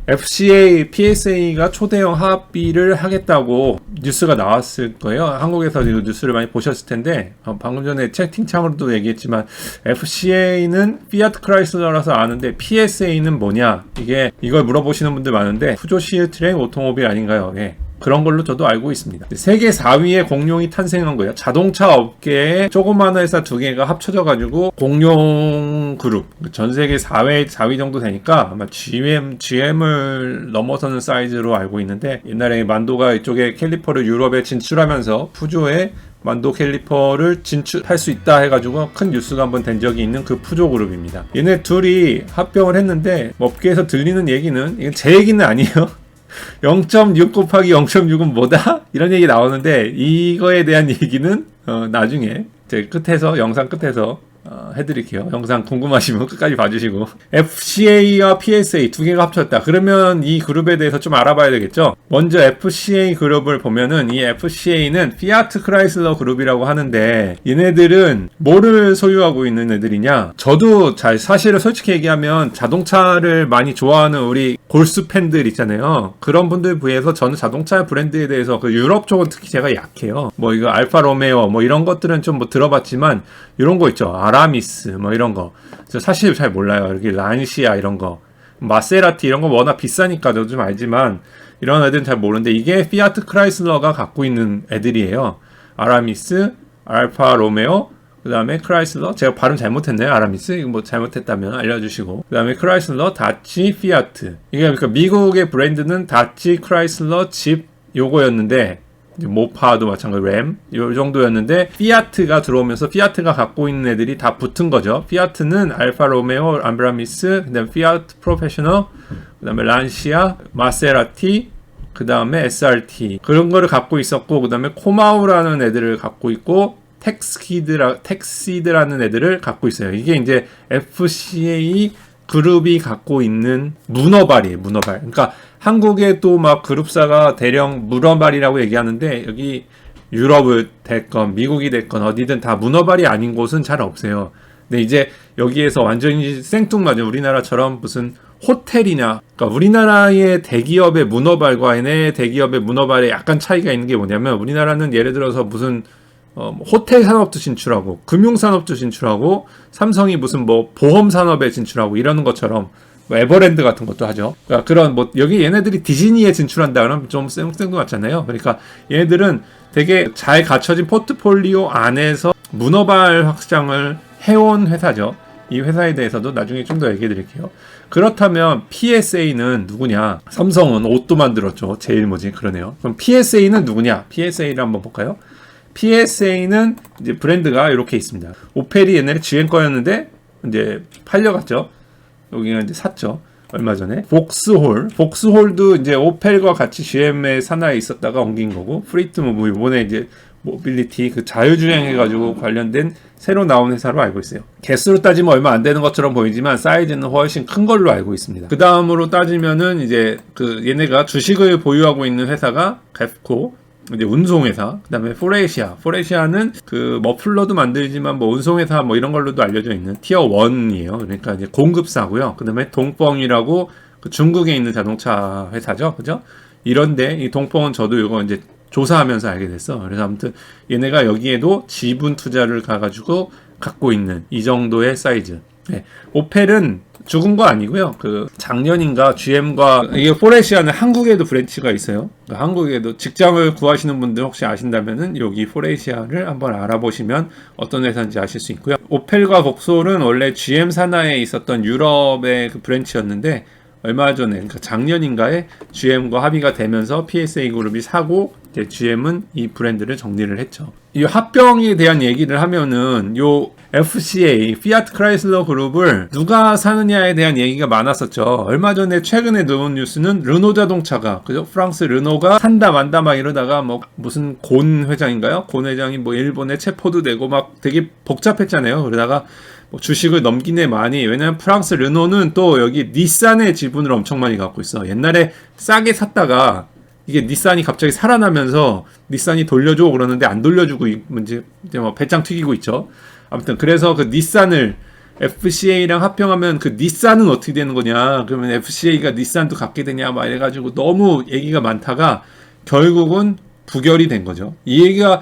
FCA, PSA가 초대형 합의를 하겠다고 뉴스가 나왔을 거예요. 한국에서 뉴스를 많이 보셨을 텐데 방금 전에 채팅창으로도 얘기했지만 FCA는 피아트 크라이슬러라서 아는데 PSA는 뭐냐, 이걸 물어보시는 분들 많은데 푸조 시애틀의 오토모빌 아닌가요? 예. 그런 걸로 저도 알고 있습니다. 세계 4위의 공룡이 탄생한 거예요. 자동차 업계에 조그마한 회사 두 개가 합쳐져가지고 공룡 그룹, 전 세계 4위 정도 되니까 아마 GM을 넘어서는 사이즈로 알고 있는데, 옛날에 만도가 이쪽에 캘리퍼를 유럽에 진출하면서 푸조에 만도 캘리퍼를 진출할 수 있다 해가지고 큰 뉴스가 한번 된 적이 있는 그 푸조 그룹입니다. 얘네 둘이 합병을 했는데 업계에서 들리는 얘기는, 이건 제 얘기는 아니에요. 0.6 곱하기 0.6은 뭐다? 이런 얘기 나오는데 이거에 대한 얘기는 나중에 제 영상 끝에서 해드릴게요. 영상 궁금하시면 끝까지 봐주시고. FCA와 PSA 두 개가 합쳤다. 그러면 이 그룹에 대해서 좀 알아봐야 되겠죠. 먼저 FCA 그룹을 보면은 이 FCA는 피아트 크라이슬러 그룹이라고 하는데, 얘네들은 뭐를 소유하고 있는 애들이냐, 저도 사실을 솔직히 얘기하면 자동차를 많이 좋아하는 우리 골수 팬들 있잖아요. 그런 분들 비해서 저는 자동차 브랜드에 대해서 그 유럽 쪽은 특히 제가 약해요. 이거 알파 로메오 이런 것들은 좀 들어봤지만, 이런 거 있죠. 아라미스 이런 거 저 사실 잘 몰라요. 이렇게 란시아 이런 거, 마세라티 이런 거 워낙 비싸니까 저도 좀 알지만 이런 애들은 잘 모르는데, 이게 피아트 크라이슬러가 갖고 있는 애들이에요. 아라미스, 알파 로메오, 그 다음에 크라이슬러, 제가 발음 잘못했나요? 아라미스? 이거 잘못했다면 알려주시고, 그 다음에 크라이슬러, 다치, 피아트. 이게 그러니까 미국의 브랜드는 다치, 크라이슬러, 집 요거였는데, 모파도 마찬가지, 램 요 정도였는데, 피아트가 들어오면서 피아트가 갖고 있는 애들이 다 붙은 거죠. 피아트는 알파 로메오, 암브라미스, 그 다음에 피아트 프로페셔널, 그 다음에 란시아, 마세라티, 그 다음에 SRT 그런 거를 갖고 있었고, 그 다음에 코마우라는 애들을 갖고 있고, 텍시드라는 애들을 갖고 있어요. 이게 이제 FCA 그룹이 갖고 있는 문어발이에요. 문어발. 그러니까 한국에 또 막 그룹사가 대령 문어발이라고 얘기하는데, 여기 유럽을 됐건 미국이 됐건 어디든 다 문어발이 아닌 곳은 잘 없어요. 근데 이제 여기에서 완전히 생뚱맞은 우리나라처럼 무슨 호텔이나, 그러니까 우리나라의 대기업의 문어발과 얘네 대기업의 문어발에 약간 차이가 있는 게 뭐냐면, 우리나라는 예를 들어서 무슨 호텔 산업도 진출하고 금융 산업도 진출하고 삼성이 무슨 보험 산업에 진출하고 이러는 것처럼 에버랜드 같은 것도 하죠. 그러니까 그런 여기 얘네들이 디즈니에 진출한다 그러면 좀 생뚱맞잖아요. 그러니까 얘네들은 되게 잘 갖춰진 포트폴리오 안에서 문어발 확장을 해온 회사죠. 이 회사에 대해서도 나중에 좀 더 얘기해 드릴게요. 그렇다면 PSA는 누구냐? 삼성은 옷도 만들었죠. 제일 그러네요. 그럼 PSA는 누구냐? PSA를 한번 볼까요? PSA는 이제 브랜드가 이렇게 있습니다. 오펠이 옛날에 GM 거였는데 이제 팔려갔죠. 여기는 이제 샀죠. 얼마 전에. 복스홀도 이제 오펠과 같이 GM의 산하에 있었다가 옮긴 거고, 프리트무브 이번에 이제 모빌리티 그 자율주행 해가지고 관련된 새로 나온 회사로 알고 있어요. 개수로 따지면 얼마 안 되는 것처럼 보이지만 사이즈는 훨씬 큰 걸로 알고 있습니다. 그 다음으로 따지면은 이제 얘네가 주식을 보유하고 있는 회사가 갭코, 이제 운송회사, 그 다음에 포레시아는 그 머플러도 만들지만 운송회사 이런 걸로도 알려져 있는 티어 1이에요. 그러니까 이제 공급사고요. 그 다음에 동펑이라고 그 중국에 있는 자동차 회사죠. 그죠? 이런데 이 동펑은 저도 이거 이제 조사하면서 알게 됐어. 그래서 아무튼 얘네가 여기에도 지분 투자를 가가지고 갖고 있는 이 정도의 사이즈. 네. 오펠은 죽은 거 아니고요. 작년인가 GM과, 이게 포레시아는 한국에도 브랜치가 있어요. 그러니까 한국에도 직장을 구하시는 분들 혹시 아신다면은 여기 포레시아를 한번 알아보시면 어떤 회사인지 아실 수 있고요. 오펠과 복솔은 원래 GM 산하에 있었던 유럽의 그 브랜치였는데, 얼마 전에, 그러니까 작년인가에 GM과 합의가 되면서 PSA 그룹이 사고, 이제 GM은 이 브랜드를 정리를 했죠. 이 합병에 대한 얘기를 하면은 요 FCA, 피아트 크라이슬러 그룹을 누가 사느냐에 대한 얘기가 많았었죠. 얼마 전에 최근에 나온 뉴스는 르노 자동차가, 그죠? 프랑스 르노가 산다 만다 이러다가 무슨 곤 회장인가요? 곤 회장이 일본에 체포도 되고 되게 복잡했잖아요. 그러다가 주식을 넘기네 많이. 왜냐면 프랑스 르노는 또 여기 닛산의 지분을 엄청 많이 갖고 있어. 옛날에 싸게 샀다가 이게 닛산이 갑자기 살아나면서 닛산이 돌려줘 그러는데 안 돌려주고 이제 배짱 튀기고 있죠. 아무튼 그래서 그 닛산을 FCA랑 합병하면 그 닛산은 어떻게 되는 거냐, 그러면 FCA가 닛산도 갖게 되냐 막 이래가지고 너무 얘기가 많다가 결국은 부결이 된 거죠. 이 얘가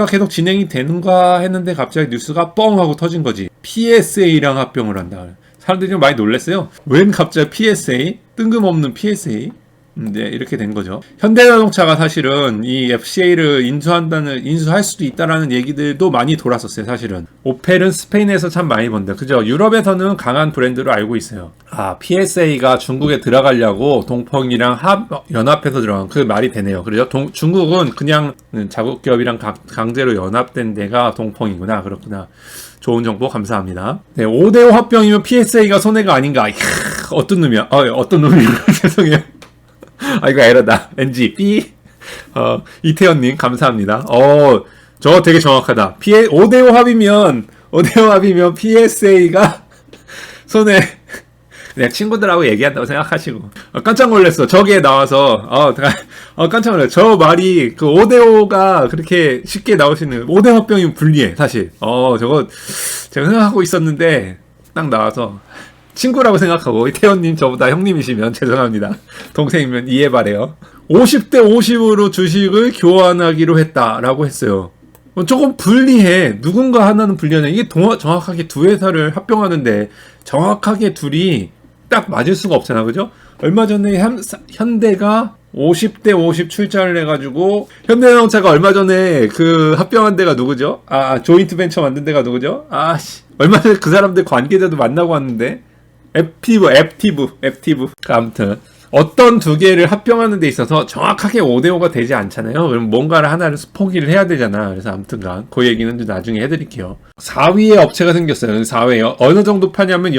계속 진행이 되는가 했는데 갑자기 뉴스가 뻥 하고 터진 거지. PSA랑 합병을 한다. 사람들이 좀 많이 놀랐어요. 웬 갑자기 PSA? 뜬금없는 PSA? 네, 이렇게 된 거죠. 현대자동차가 사실은 이 FCA를 인수할 수도 있다라는 얘기들도 많이 돌았었어요, 사실은. 오펠은 스페인에서 참 많이 번다. 그죠? 유럽에서는 강한 브랜드로 알고 있어요. PSA가 중국에 들어가려고 동펑이랑 연합해서 들어간, 그 말이 되네요. 그죠? 중국은 그냥 자국기업이랑 강제로 연합된 데가 동펑이구나. 그렇구나. 좋은 정보 감사합니다. 네, 5대5 합병이면 PSA가 손해가 아닌가. 어떤 놈이야? 어떤 놈이야? 죄송해요. 이거 에러다. NG, B. 이태현님, 감사합니다. 저거 되게 정확하다. 5대5 합이면 PSA가 손해. 그냥 친구들하고 얘기한다고 생각하시고. 깜짝 놀랐어. 저기에 나와서, 깜짝 놀랐어. 저 말이, 그 5대5가 그렇게 쉽게 나올 수 있는, 5대 합병이면 불리해, 사실. 저거 제가 생각하고 있었는데, 딱 나와서. 친구라고 생각하고, 이태원님 저보다 형님이시면 죄송합니다. 동생이면 이해 바래요. 50대 50으로 주식을 교환하기로 했다라고 했어요. 조금 불리해. 누군가 하나는 불리하네. 이게 정확하게 두 회사를 합병하는데 정확하게 둘이 딱 맞을 수가 없잖아. 그죠? 얼마 전에 현대가 50대 50 출자를 해가지고, 현대자동차가 얼마 전에 그 합병한 데가 누구죠? 조인트 벤처 만든 데가 누구죠? 얼마 전에 그 사람들 관계자도 만나고 왔는데, 앱티브. 아무튼 어떤 두 개를 합병하는 데 있어서 정확하게 5대5가 되지 않잖아요. 그럼 뭔가를 하나를 포기를 해야 되잖아. 그래서 아무튼간 그 얘기는 좀 나중에 해드릴게요. 4위에 업체가 생겼어요. 4위에 어느 정도 파냐면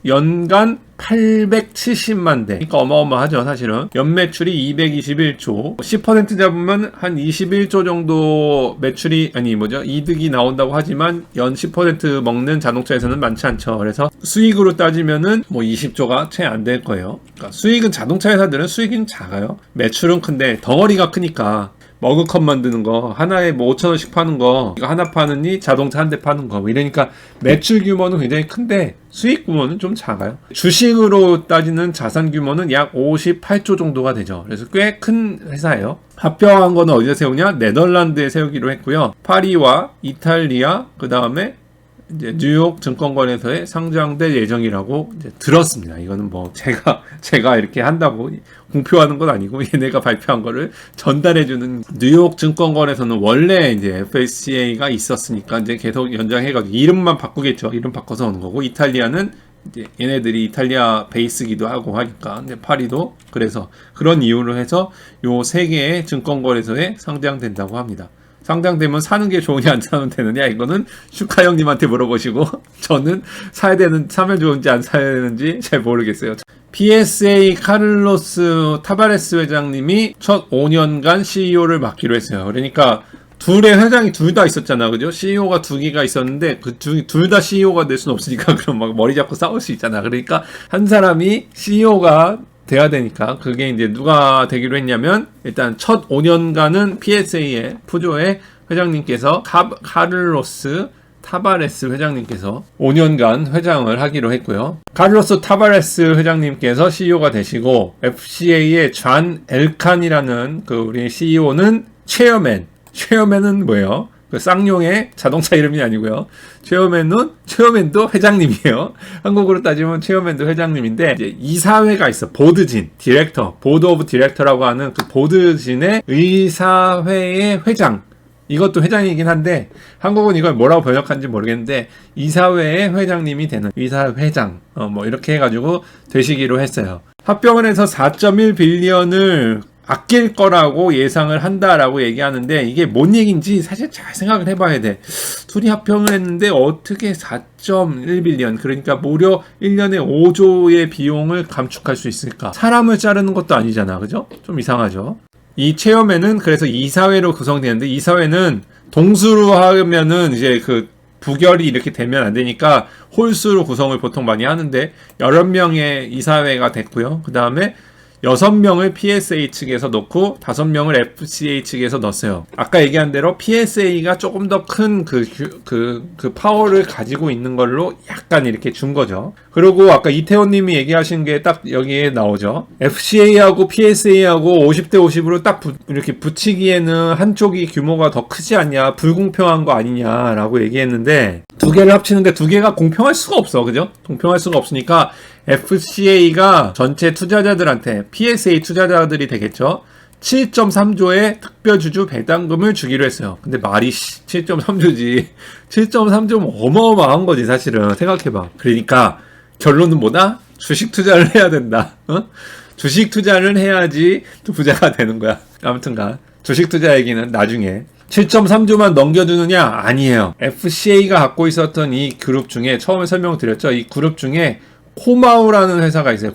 연간 870만 대. 그러니까 어마어마하죠, 사실은. 연매출이 221조. 10% 잡으면 한 21조 정도 이득이 나온다고 하지만 연 10% 먹는 자동차에서는 많지 않죠. 그래서 수익으로 따지면은 20조가 채 안 될 거예요. 그러니까 수익은 자동차 회사들은 수익은 작아요. 매출은 큰데 덩어리가 크니까 머그컵 만드는 거 하나에 5,000원씩 파는 거, 이거 하나 파느니 자동차 한 대 파는 거, 이러니까 매출 규모는 굉장히 큰데 수익 규모는 좀 작아요. 주식으로 따지는 자산 규모는 약 58조 정도가 되죠. 그래서 꽤 큰 회사예요. 합병한 거는 어디서 세우냐? 네덜란드에 세우기로 했고요. 파리와 이탈리아, 그 다음에 이제 뉴욕 증권거래소에 상장될 예정이라고 이제 들었습니다. 이거는 제가 이렇게 한다고 공표하는 건 아니고, 얘네가 발표한 거를 전달해주는. 뉴욕 증권거래소는 원래 이제 FCA가 있었으니까 이제 계속 연장해가지고 이름만 바꾸겠죠. 이름 바꿔서 오는 거고, 이탈리아는 이제 얘네들이 이탈리아 베이스기도 하고 하니까, 이제 파리도 그래서 그런 이유로 해서 요 세 개의 증권거래소에 상장된다고 합니다. 상장되면 사는 게 좋으냐 안 사면 되느냐, 이거는 슈카 형님한테 물어보시고, 저는 사면 좋은지 안 사야 되는지 잘 모르겠어요. PSA 카를로스 타바레스 회장님이 첫 5년간 CEO를 맡기로 했어요. 그러니까 둘의 회장이 둘 다 있었잖아, 그죠? CEO가 두 개가 있었는데 그 둘 다 CEO가 될 수는 없으니까 그럼 막 머리 잡고 싸울 수 있잖아. 그러니까 한 사람이 CEO가 돼야 되니까, 그게 이제 누가 되기로 했냐면, 일단 첫 5년간은 PSA의 푸조의 회장님께서 카를로스 타바레스 회장님께서 5년간 회장을 하기로 했고요. 카를로스 타바레스 회장님께서 CEO가 되시고, FCA의 잔 엘칸이라는 그 우리 CEO는 체어맨은 뭐예요? 그 쌍용의 자동차 이름이 아니고요. 체어맨도 회장님이에요. 한국으로 따지면 체어맨도 회장님인데, 이제 이사회가 있어. 보드 오브 디렉터라고 하는 그 보드진의 의사회의 회장. 이것도 회장이긴 한데, 한국은 이걸 뭐라고 번역하는지 모르겠는데, 이사회의 회장님이 되는 이사회장. 이렇게 해가지고 되시기로 했어요. 합병을 해서 4.1 빌리언을 아낄 거라고 예상을 한다라고 얘기하는데, 이게 뭔 얘기인지 사실 잘 생각을 해봐야 돼. 둘이 합병을 했는데 어떻게 4.1 빌리언, 그러니까 무려 1년에 5조의 비용을 감축할 수 있을까? 사람을 자르는 것도 아니잖아, 그죠? 좀 이상하죠. 이 체험회는 그래서 이사회로 구성되는데, 이사회는 동수로 하면은 이제 그 부결이 이렇게 되면 안 되니까 홀수로 구성을 보통 많이 하는데, 여러 명의 이사회가 됐고요. 그 다음에 6명을 PSA 측에서 넣고 5명을 FCA 측에서 넣었어요. 아까 얘기한 대로 PSA가 조금 더 큰 그 파워를 가지고 있는 걸로 약간 이렇게 준 거죠. 그리고 아까 이태원 님이 얘기하신 게 딱 여기에 나오죠. FCA하고 PSA하고 50대 50으로 딱 이렇게 붙이기에는 한쪽이 규모가 더 크지 않냐, 불공평한 거 아니냐라고 얘기했는데, 두 개를 합치는데 두 개가 공평할 수가 없어. 그죠? 공평할 수가 없으니까 FCA가 전체 투자자들한테, PSA 투자자들이 되겠죠, 7.3조의 특별주주 배당금을 주기로 했어요. 근데 말이 7.3조지. 7.3조면 어마어마한 거지 사실은. 생각해봐. 그러니까 결론은 뭐다? 주식 투자를 해야 된다. 주식 투자를 해야지 부자가 되는 거야. 아무튼간 주식 투자 얘기는 나중에. 7.3조만 넘겨주느냐? 아니에요. FCA가 갖고 있었던 이 그룹 중에, 처음에 설명드렸죠, 이 그룹 중에 코마우라는 회사가 있어요.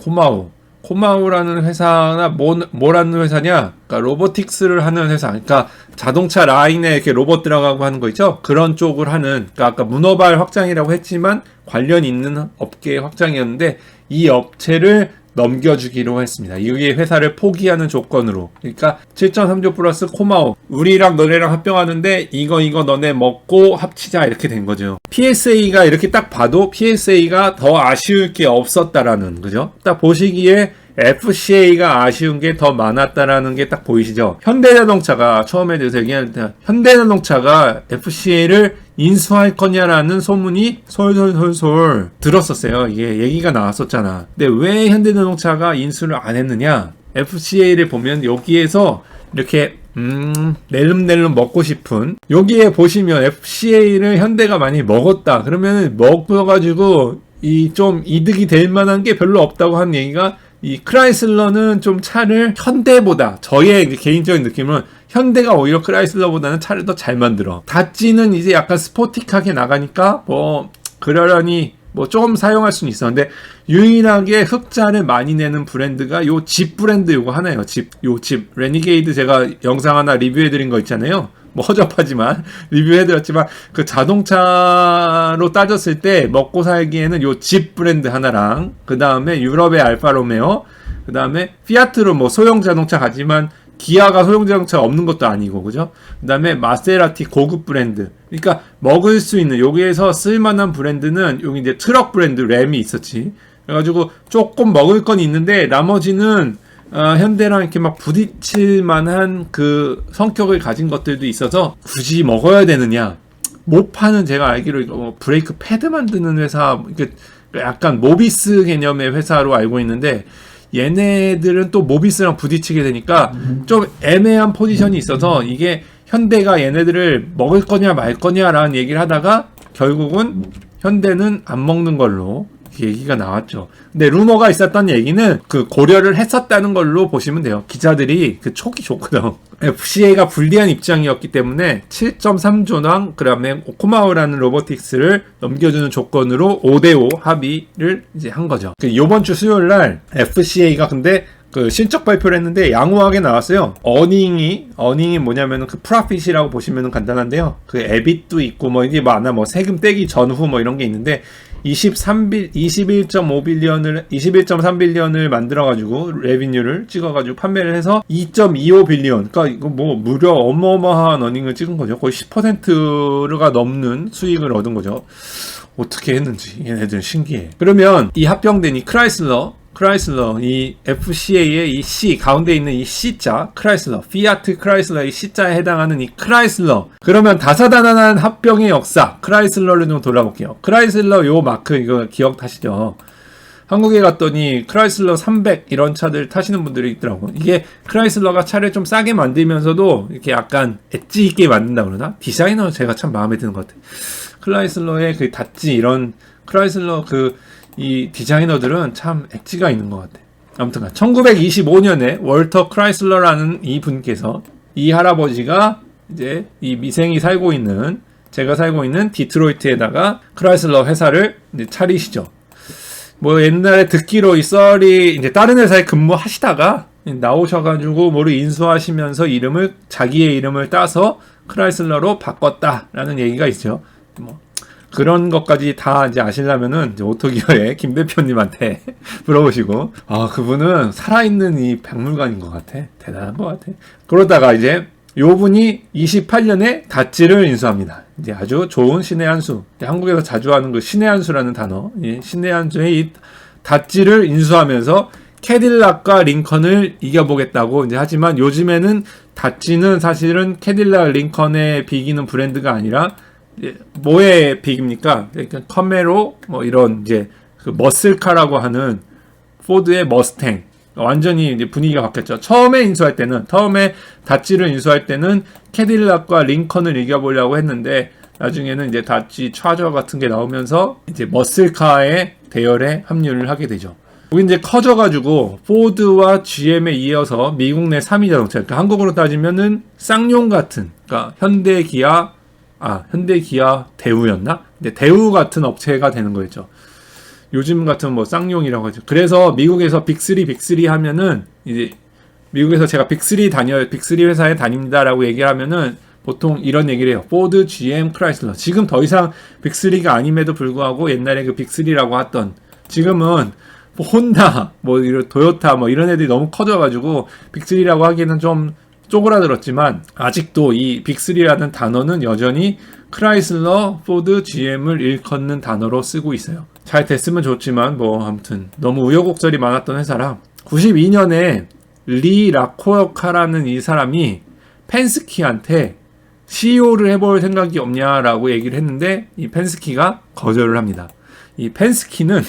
코마우라는 회사나 뭐라는 회사냐? 그러니까 로보틱스를 하는 회사. 그러니까 자동차 라인에 이렇게 로봇 들어가고 하는 거 있죠? 그런 쪽을 하는, 그러니까 아까 문어발 확장이라고 했지만 관련 있는 업계 확장이었는데, 이 업체를 넘겨주기로 했습니다. 이게 회사를 포기하는 조건으로. 그러니까 7.3조 플러스 코마오, 우리랑 너네랑 합병하는데 이거 너네 먹고 합치자, 이렇게 된 거죠. PSA가 이렇게 딱 봐도 PSA가 더 아쉬울 게 없었다라는, 그죠? 딱 보시기에 FCA가 아쉬운 게 더 많았다라는 게 딱 보이시죠? 현대자동차가, 처음에 대해서 얘기할 때 현대자동차가 FCA를 인수할 거냐라는 소문이 솔솔솔솔 들었었어요. 이게 얘기가 나왔었잖아. 근데 왜 현대자동차가 인수를 안 했느냐? FCA를 보면 여기에서 이렇게 낼름낼름 먹고 싶은, 여기에 보시면 FCA를 현대가 많이 먹었다. 그러면 먹어가지고 이 좀 이득이 될 만한 게 별로 없다고 하는 얘기가, 이 크라이슬러는 좀 차를 현대보다, 저의 개인적인 느낌은 현대가 오히려 크라이슬러보다는 차를 더 잘 만들어. 다찌는 이제 약간 스포틱하게 나가니까 뭐 그러려니 뭐 조금 사용할 수는 있어. 근데 유일하게 흑자를 많이 내는 브랜드가 요 집 브랜드 요거 하나예요. 요 집 레니게이드, 제가 영상 하나 리뷰해드린 거 있잖아요. 뭐 허접하지만 리뷰해드렸지만, 그 자동차로 따졌을 때 먹고 살기에는 요 집 브랜드 하나랑, 그 다음에 유럽의 알파로메오, 그 다음에 피아트로 뭐 소형 자동차 가지만 기아가 소형 자동차가 없는 것도 아니고, 그죠? 그 다음에 마세라티 고급 브랜드. 그러니까 먹을 수 있는, 여기에서 쓸만한 브랜드는 여기 이제 트럭 브랜드 램이 있었지. 그래가지고 조금 먹을 건 있는데 나머지는 현대랑 이렇게 막 부딪힐 만한 그 성격을 가진 것들도 있어서 굳이 먹어야 되느냐? 모파는 제가 알기로 이거 뭐 브레이크 패드 만드는 회사, 이게 약간 모비스 개념의 회사로 알고 있는데, 얘네들은 또 모비스랑 부딪히게 되니까 좀 애매한 포지션이 있어서, 이게 현대가 얘네들을 먹을 거냐 말 거냐라는 얘기를 하다가 결국은 현대는 안 먹는 걸로 얘기가 나왔죠. 근데 루머가 있었던 얘기는 그 고려를 했었다는 걸로 보시면 돼요. 기자들이 그 촉이 좋거든. FCA가 불리한 입장이었기 때문에 7.3조랑 그다음에 코마오라는 로보틱스를 넘겨주는 조건으로 5대5 합의를 이제 한 거죠. 이번 주 수요일 날 FCA가 근데 그 실적 발표를 했는데 양호하게 나왔어요. 어닝이 뭐냐면은 그 프로핏이라고 보시면은 간단한데요. 그 에빗도 있고 뭐 이게 뭐 세금 떼기 전후 뭐 이런 게 있는데, 21.3빌리언을 만들어가지고 레비뉴를 찍어가지고 판매를 해서 2.25빌리언, 그러니까 이거 뭐 무려 어마어마한 어닝을 찍은 거죠. 거의 10%가 넘는 수익을 얻은 거죠. 어떻게 했는지 얘네들 신기해. 그러면 이 합병된 이 크라이슬러, 이 FCA의 이 C 가운데 있는 이 C자, 크라이슬러, 피아트 크라이슬러 이 C자에 해당하는 이 크라이슬러. 그러면 다사다난한 합병의 역사, 크라이슬러를 좀 돌아볼게요. 크라이슬러 요 마크 이거 기억하시죠? 한국에 갔더니 크라이슬러 300 이런 차들 타시는 분들이 있더라고. 이게 크라이슬러가 차를 좀 싸게 만들면서도 이렇게 약간 엣지 있게 만든다 그러나? 디자이너 제가 참 마음에 드는 것 같아. 크라이슬러의 그 닷지, 이런 크라이슬러 이 디자이너들은 참 엣지가 있는 것 같아. 아무튼 1925년에 월터 크라이슬러라는 이 분께서, 이 할아버지가 이제 이 미생이 살고 있는, 제가 살고 있는 디트로이트에다가 크라이슬러 회사를 이제 차리시죠. 뭐 옛날에 듣기로 이 썰이 이제 다른 회사에 근무하시다가 나오셔가지고 뭐를 인수하시면서 자기의 이름을 따서 크라이슬러로 바꿨다라는 얘기가 있죠. 뭐 그런 것까지 다 이제 아시려면은 이제 오토기어의 김 대표님한테 물어보시고, 아, 그분은 살아있는 이 박물관인 것 같아. 대단한 것 같아. 그러다가 이제 요 분이 28년에 다찌를 인수합니다. 이제 아주 좋은 신의 한 수. 한국에서 자주 하는 그 신의 한 수라는 단어. 이 신의 한 수의 이 다찌를 인수하면서 캐딜락과 링컨을 이겨보겠다고 이제 하지만 요즘에는 다찌는 사실은 캐딜락, 링컨에 비기는 브랜드가 아니라 뭐에 비깁니까? 그러니까 카메로 뭐 이런 이제 그 머슬카라고 하는 포드의 머스탱. 완전히 이제 분위기가 바뀌었죠. 처음에 다찌를 인수할 때는 캐딜락과 링컨을 이겨보려고 했는데 나중에는 이제 다찌 차저 같은 게 나오면서 이제 머슬카의 대열에 합류를 하게 되죠. 여기 이제 커져가지고 포드와 GM에 이어서 미국 내 3위 자동차. 그러니까 한국으로 따지면은 쌍용 같은, 그러니까 현대기아 대우였나? 근데 대우 같은 업체가 되는 거였죠. 요즘 같은 뭐 쌍용이라고 하죠. 그래서 미국에서 빅3 하면은 이제 미국에서 제가 빅3 회사에 다닙니다라고 얘기를 하면은 보통 이런 얘기를 해요. 포드, GM, 크라이슬러. 지금 더 이상 빅3가 아님에도 불구하고 옛날에 그 빅3라고 했던 지금은 뭐 혼다, 뭐 이런 도요타 뭐 이런 애들이 너무 커져가지고 빅3라고 하기에는 좀 쪼그라들었지만 아직도 이 빅3라는 단어는 여전히 크라이슬러, 포드, GM을 일컫는 단어로 쓰고 있어요. 잘 됐으면 좋지만 뭐 아무튼 너무 우여곡절이 많았던 회사라 92년에 리 라코카라는 이 사람이 펜스키한테 CEO를 해볼 생각이 없냐라고 얘기를 했는데 이 펜스키가 거절을 합니다. 이 펜스키는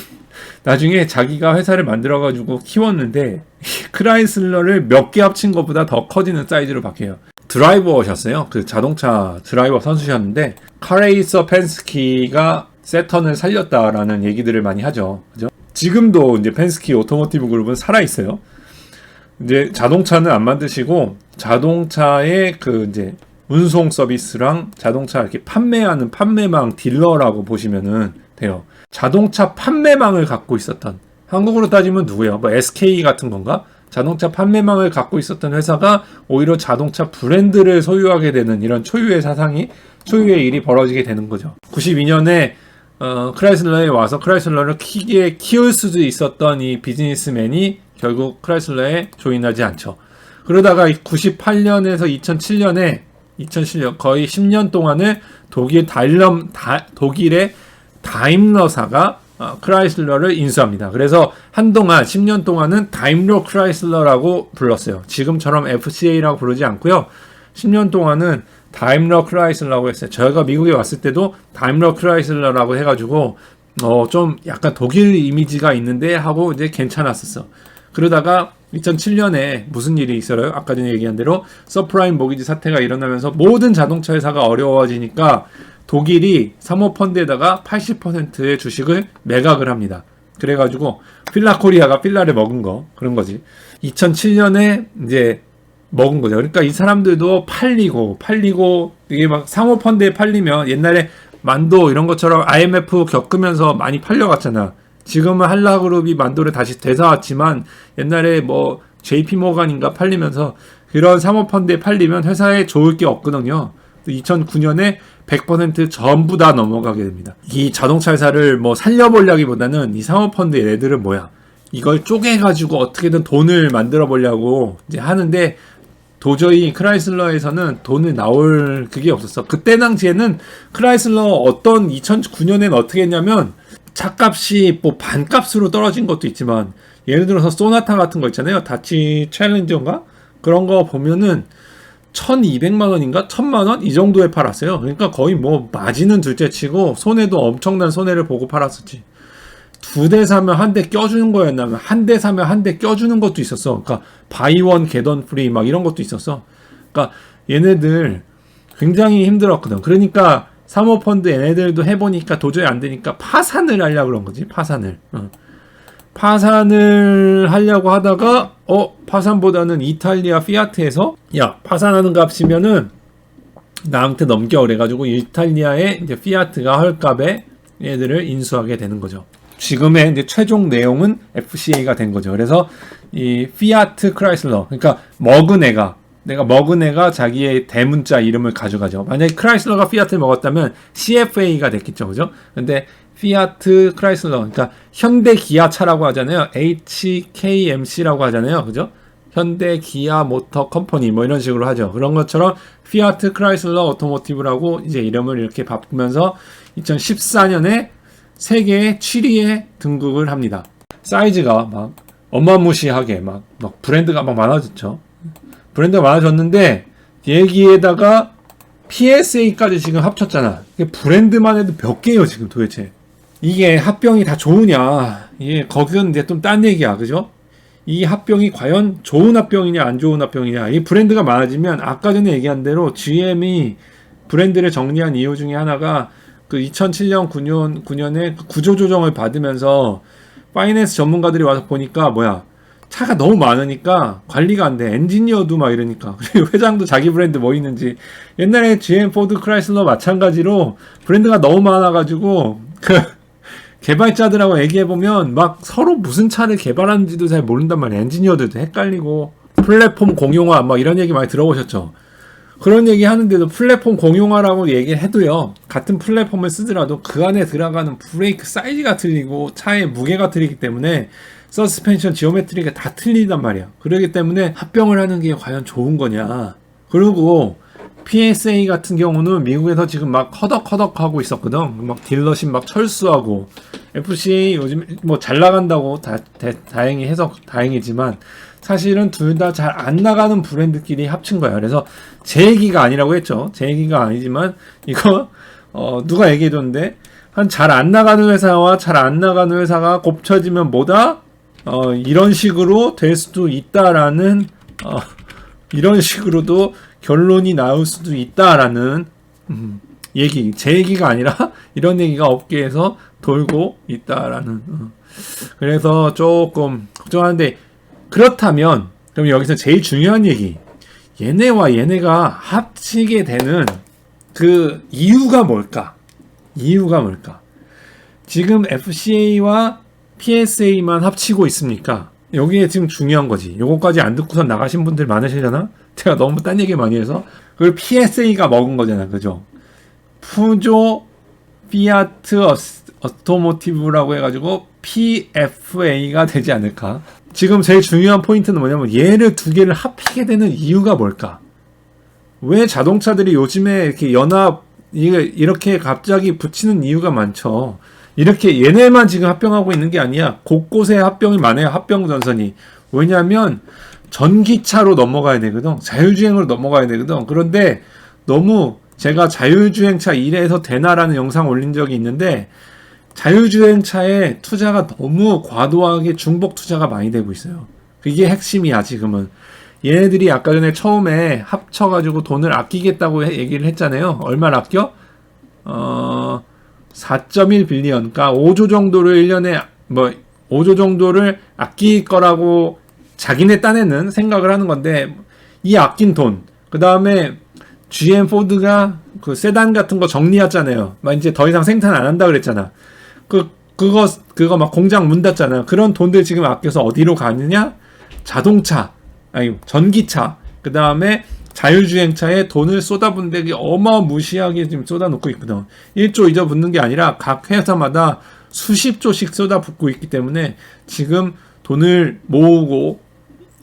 나중에 자기가 회사를 만들어가지고 키웠는데 크라이슬러를 몇 개 합친 것보다 더 커지는 사이즈로 바뀌어요. 드라이버셨어요. 그 자동차 드라이버 선수셨는데 카레이서 펜스키가 세턴을 살렸다라는 얘기들을 많이 하죠. 그죠? 지금도 이제 펜스키 오토모티브 그룹은 살아있어요. 이제 자동차는 안 만드시고 자동차의 그 이제 운송 서비스랑 자동차 이렇게 판매하는 판매망 딜러라고 보시면은 돼요. 자동차 판매망을 갖고 있었던 한국으로 따지면 누구예요? 뭐 SK 같은 건가? 자동차 판매망을 갖고 있었던 회사가 오히려 자동차 브랜드를 소유하게 되는 이런 초유의 일이 벌어지게 되는 거죠. 92년에 크라이슬러에 와서 크라이슬러를 키울 수도 있었던 이 비즈니스맨이 결국 크라이슬러에 조인하지 않죠. 그러다가 98년에서 2007년 거의 10년 동안을 독일의 다임러사가 크라이슬러를 인수합니다. 그래서 한동안 10년 동안은 다임러 크라이슬러라고 불렀어요. 지금처럼 FCA라고 부르지 않고요. 10년 동안은 다임러 크라이슬러라고 했어요. 저희가 미국에 왔을 때도 다임러 크라이슬러라고 해가지고 좀 약간 독일 이미지가 있는데 하고 이제 괜찮았었어. 그러다가 2007년에 무슨 일이 있어요? 아까 전에 얘기한 대로 서프라임 모기지 사태가 일어나면서 모든 자동차 회사가 어려워지니까 독일이 사모펀드에다가 80%의 주식을 매각을 합니다. 그래가지고 필라코리아가 필라를 먹은 거 그런 거지. 2007년에 이제 먹은 거죠. 그러니까 이 사람들도 팔리고 이게 막 사모펀드에 팔리면 옛날에 만도 이런 것처럼 IMF 겪으면서 많이 팔려갔잖아. 지금은 한라그룹이 만도를 다시 되사왔지만 옛날에 뭐 JP모간인가 팔리면서 그런 사모펀드에 팔리면 회사에 좋을 게 없거든요. 2009년에 100% 전부 다 넘어가게 됩니다. 이 자동차 회사를 뭐 살려보려기보다는 이 사모펀드 얘네들은 뭐야? 이걸 쪼개가지고 어떻게든 돈을 만들어 보려고 이제 하는데 도저히 크라이슬러에서는 돈을 나올 그게 없었어. 그때 당시에는 크라이슬러 2009년에는 어떻게 했냐면 차값이 뭐 반값으로 떨어진 것도 있지만 예를 들어서 소나타 같은 거 있잖아요. 다치 챌린저인가? 그런 거 보면은 1200만 원인가? 1000만 원? 이 정도에 팔았어요. 그러니까 거의 뭐 마진은 둘째 치고 손해도 엄청난 손해를 보고 팔았었지. 2대 사면 한 대 껴주는 거였나면 한 대 사면 한 대 껴주는 것도 있었어. 그러니까 바이원 게던 프리 막 이런 것도 있었어. 그러니까 얘네들 굉장히 힘들었거든. 그러니까 사모펀드 얘네들도 해보니까 도저히 안 되니까 파산을 하려고 그런 거지. 파산을 하려고 하다가 파산보다는 이탈리아 피아트에서 야 파산하는 값이면은 나한테 넘겨 그래가지고 이탈리아의 이제 피아트가 헐값에 얘들을 인수하게 되는 거죠. 지금의 이제 최종 내용은 FCA가 된 거죠. 그래서 이 피아트 크라이슬러 그러니까 먹은 애가 내가 먹은 애가 자기의 대문자 이름을 가져가죠. 만약에 크라이슬러가 피아트를 먹었다면 CFA가 됐겠죠. 그죠? 근데 피아트 크라이슬러, 그러니까 현대 기아차라고 하잖아요. HKMC라고 하잖아요. 그죠? 현대 기아 모터 컴퍼니 뭐 이런 식으로 하죠. 그런 것처럼 피아트 크라이슬러 오토모티브라고 이제 이름을 이렇게 바꾸면서 2014년에 세계 7위에 등극을 합니다. 사이즈가 막 어마무시하게 막 브랜드가 막 많아졌죠. 브랜드가 많아졌는데 얘기에다가 PSA까지 지금 합쳤잖아. 브랜드만 해도 몇 개예요 지금 도대체. 이게 합병이 다 좋으냐, 이게 거기는 이제 좀 딴 얘기야. 그죠? 이 합병이 과연 좋은 합병이냐 안 좋은 합병이냐. 이 브랜드가 많아지면 아까 전에 얘기한 대로 GM이 브랜드를 정리한 이유 중에 하나가 그 2007년 9년에 구조조정을 받으면서 파이낸스 전문가들이 와서 보니까 차가 너무 많으니까 관리가 안 돼. 엔지니어도 막 이러니까. 그리고 회장도 자기 브랜드 뭐 있는지. 옛날에 GM, 포드, 크라이슬러 마찬가지로 브랜드가 너무 많아가지고 개발자들하고 얘기해보면 막 서로 무슨 차를 개발하는지도 잘 모른단 말이야. 엔지니어들도 헷갈리고. 플랫폼 공용화 막 이런 얘기 많이 들어보셨죠? 그런 얘기 하는데도 플랫폼 공용화라고 얘기를 해도요, 같은 플랫폼을 쓰더라도 그 안에 들어가는 브레이크 사이즈가 틀리고 차의 무게가 틀리기 때문에 서스펜션 지오메트리가 다 틀리단 말이야. 그러기 때문에 합병을 하는 게 과연 좋은 거냐. 그리고 PSA 같은 경우는 미국에서 지금 막 허덕허덕 하고 있었거든. 막 딜러십 막 철수하고. FCA 요즘 뭐 잘 나간다고 다행히 해서 다행이지만 사실은 둘 다 잘 안 나가는 브랜드끼리 합친 거야. 그래서 제 얘기가 아니라고 했죠. 제 얘기가 아니지만 이거 누가 얘기해줬는데 한 잘 안 나가는 회사와 잘 안 나가는 회사가 곱쳐지면 뭐다? 이런 식으로 될 수도 있다라는 이런 식으로도 결론이 나올 수도 있다라는 얘기. 제 얘기가 아니라 이런 얘기가 업계에서 돌고 있다라는. 그래서 조금 걱정하는데, 그렇다면 그럼 여기서 제일 중요한 얘기, 얘네와 얘네가 합치게 되는 그 이유가 뭘까? 이유가 뭘까? 지금 FCA와 PSA만 합치고 있습니까? 여기에 지금 중요한 거지. 요거까지 안 듣고서 나가신 분들 많으시잖아? 제가 너무 딴 얘기 많이 해서. 그걸 PSA가 먹은 거잖아. 그죠? 푸조 피아트 오토모티브라고 해가지고 PFA가 되지 않을까? 지금 제일 중요한 포인트는 뭐냐면 얘를 두 개를 합치게 되는 이유가 뭘까? 왜 자동차들이 요즘에 이렇게 이렇게 갑자기 붙이는 이유가 많죠. 이렇게 얘네만 지금 합병하고 있는 게 아니야. 곳곳에 합병이 많아요. 합병 전선이. 왜냐하면 전기차로 넘어가야 되거든. 자율주행으로 넘어가야 되거든. 그런데 너무 제가 자율주행차 이래서 되나라는 영상 올린 적이 있는데 자율주행차에 투자가 너무 과도하게 중복 투자가 많이 되고 있어요. 그게 핵심이야 지금은. 얘네들이 아까 전에 처음에 합쳐가지고 돈을 아끼겠다고 얘기를 했잖아요. 얼마를 아껴? 4.1 빌리언, 그러니까 5조 정도를 1년에 5조 정도를 아낄 거라고 자기네 딴에는 생각을 하는 건데, 이 아낀 돈, 그 다음에 GM 포드가 그 세단 같은 거 정리했잖아요. 막 이제 더 이상 생산 안 한다 그랬잖아. 그거 막 공장 문 닫잖아요. 그런 돈들 지금 아껴서 어디로 가느냐? 전기차, 그 다음에 자율주행차에 돈을 쏟아붓는 게 어마무시하게 지금 쏟아놓고 있거든. 1조 2조 붓는 게 아니라 각 회사마다 수십 조씩 쏟아붓고 있기 때문에 지금 돈을 모으고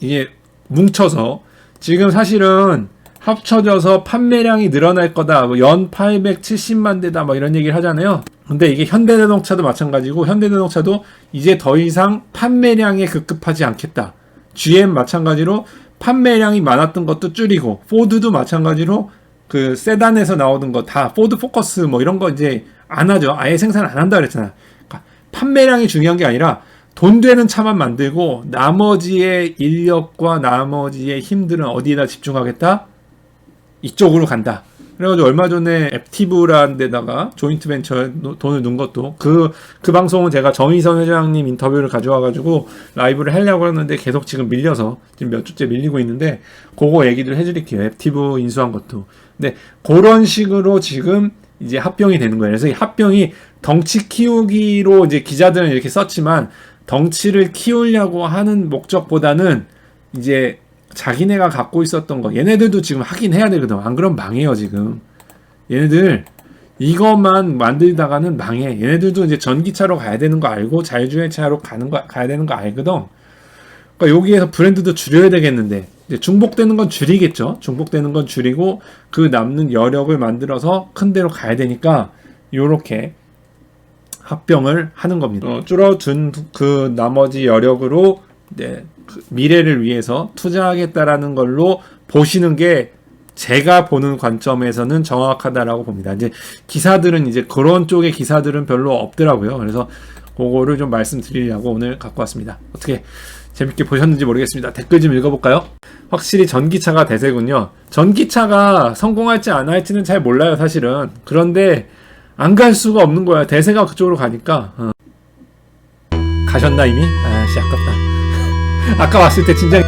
이게 뭉쳐서 지금 사실은 합쳐져서 판매량이 늘어날 거다. 연 870만 대다. 뭐 이런 얘기를 하잖아요. 근데 이게 현대자동차도 마찬가지고, 현대자동차도 이제 더 이상 판매량에 급급하지 않겠다. GM 마찬가지로 판매량이 많았던 것도 줄이고, 포드도 마찬가지로 그 세단에서 나오던 거 다 포드 포커스 뭐 이런 거 이제 안 하죠. 아예 생산 안 한다 그랬잖아. 그러니까 판매량이 중요한 게 아니라 돈 되는 차만 만들고 나머지의 인력과 나머지의 힘들은 어디에다 집중하겠다? 이쪽으로 간다. 그래가지고 얼마 전에 앱티브라는 데다가 조인트 벤처에 돈을 넣은 것도 그 방송은 제가 정의선 회장님 인터뷰를 가져와가지고 라이브를 하려고 했는데 계속 지금 밀려서 지금 몇 주째 밀리고 있는데, 그거 얘기를 해드릴게요. 앱티브 인수한 것도. 근데 그런 식으로 지금 이제 합병이 되는 거예요. 그래서 이 합병이 덩치 키우기로 이제 기자들은 이렇게 썼지만, 덩치를 키우려고 하는 목적보다는 이제 자기네가 갖고 있었던 거 얘네들도 지금 하긴 해야 되거든. 안 그럼 망해요 지금. 얘네들 이것만 만들다가는 망해. 얘네들도 이제 전기차로 가야 되는 거 알고 자율주행차로 가야 되는 거 알거든. 그러니까 여기에서 브랜드도 줄여야 되겠는데 이제 중복되는 건 줄이겠죠. 중복되는 건 줄이고 그 남는 여력을 만들어서 큰 데로 가야 되니까 요렇게 합병을 하는 겁니다. 줄어든 그 나머지 여력으로 그 미래를 위해서 투자하겠다라는 걸로 보시는 게 제가 보는 관점에서는 정확하다라고 봅니다. 이제 기사들은 이제 그런 쪽의 기사들은 별로 없더라고요. 그래서 그거를 좀 말씀드리려고 오늘 갖고 왔습니다. 어떻게 재밌게 보셨는지 모르겠습니다. 댓글 좀 읽어볼까요? 확실히 전기차가 대세군요. 전기차가 성공할지 안 할지는 잘 몰라요, 사실은. 그런데 안 갈 수가 없는 거야. 대세가 그쪽으로 가니까. 가셨나 이미? 아씨 아깝다. 아까 왔을 때 진짜